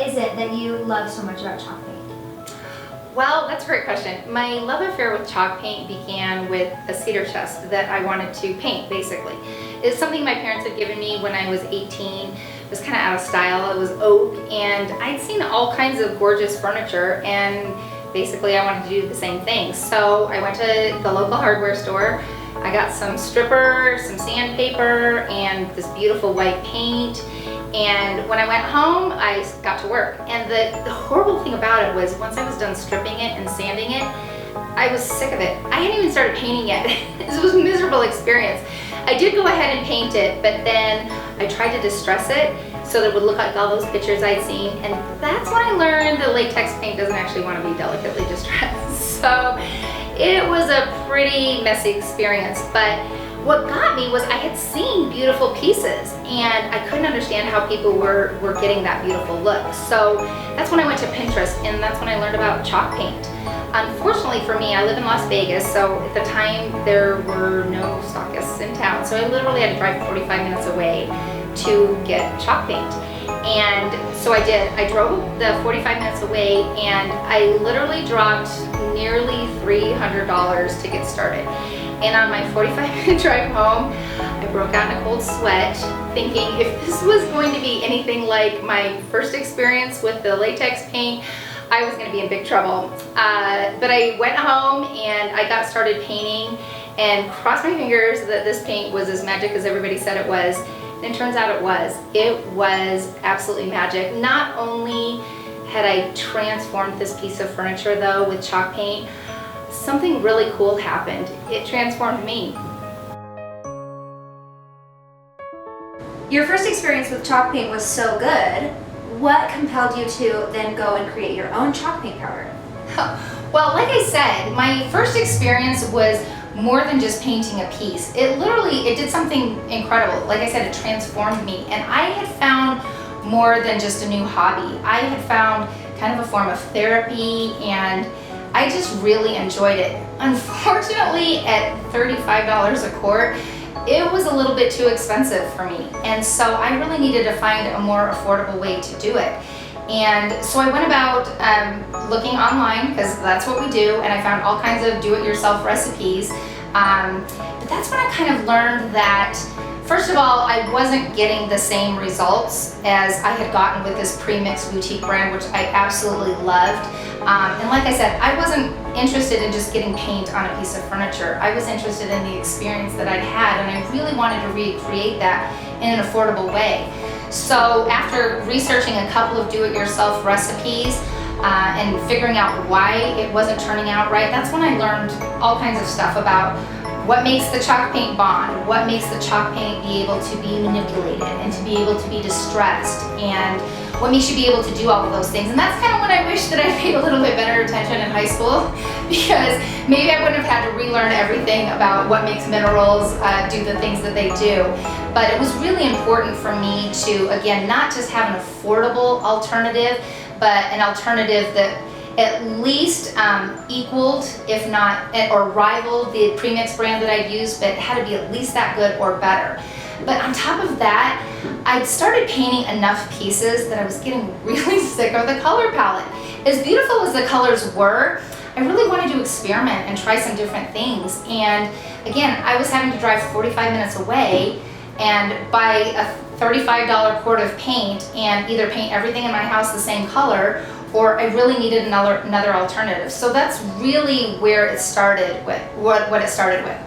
is it that you love so much about chalk paint? Well, that's a great question. My love affair with chalk paint began with a cedar chest that I wanted to paint, basically. It's something my parents had given me when I was 18. It was kind of out of style. It was oak, and I'd seen all kinds of gorgeous furniture, and basically I wanted to do the same thing. So I went to the local hardware store. I got some stripper, some sandpaper, and this beautiful white paint. And when I went home, I got to work. And the horrible thing about it was once I was done stripping it and sanding it, I was sick of it. I hadn't even started painting yet. This was a miserable experience. I did go ahead and paint it, but then I tried to distress it so that it would look like all those pictures I'd seen. And that's when I learned that latex paint doesn't actually want to be delicately distressed. So it was a pretty messy experience, but what got me was I had seen beautiful pieces and I couldn't understand how people were getting that beautiful look. So that's when I went to Pinterest, and that's when I learned about chalk paint. Unfortunately for me, I live in Las Vegas, so at the time there were no stockists in town. So I literally had to drive 45 minutes away to get chalk paint. And so I did. I drove the 45 minutes away, and I literally dropped nearly $300 to get started. And on my 45-minute drive home, I broke out in a cold sweat, thinking if this was going to be anything like my first experience with the latex paint, I was going to be in big trouble. But I went home and I got started painting and crossed my fingers that this paint was as magic as everybody said it was. And it turns out it was. It was absolutely magic. Not only had I transformed this piece of furniture though with chalk paint, something really cool happened. It transformed me. Your first experience with chalk paint was so good. What compelled you to then go and create your own chalk paint powder? Well, like I said, my first experience was more than just painting a piece. It did something incredible. Like I said, it transformed me, and I had found more than just a new hobby. I had found kind of a form of therapy, and I just really enjoyed it. Unfortunately, at $35 a quart, it was a little bit too expensive for me. And so I really needed to find a more affordable way to do it. And so I went about looking online, because that's what we do, and I found all kinds of do-it-yourself recipes. But that's when I kind of learned that, first of all, I wasn't getting the same results as I had gotten with this pre-mixed boutique brand, which I absolutely loved. And like I said, I wasn't interested in just getting paint on a piece of furniture. I was interested in the experience that I'd had, and I really wanted to recreate that in an affordable way. So after researching a couple of do-it-yourself recipes and figuring out why it wasn't turning out right, that's when I learned all kinds of stuff about what makes the chalk paint bond, what makes the chalk paint be able to be manipulated and to be able to be distressed, and what makes you be able to do all of those things. And that's kind of when I wish that I paid a little bit better attention in high school, because maybe I wouldn't have had to relearn everything about what makes minerals do the things that they do. But it was really important for me to, again, not just have an affordable alternative, but an alternative that at least equaled, if not, or rivaled the premix brand that I'd used, but it had to be at least that good or better. But on top of that, I'd started painting enough pieces that I was getting really sick of the color palette. As beautiful as the colors were, I really wanted to experiment and try some different things. And again, I was having to drive 45 minutes away and buy a $35 quart of paint and either paint everything in my house the same color, or I really needed another alternative. So that's really where it started with, what it started with.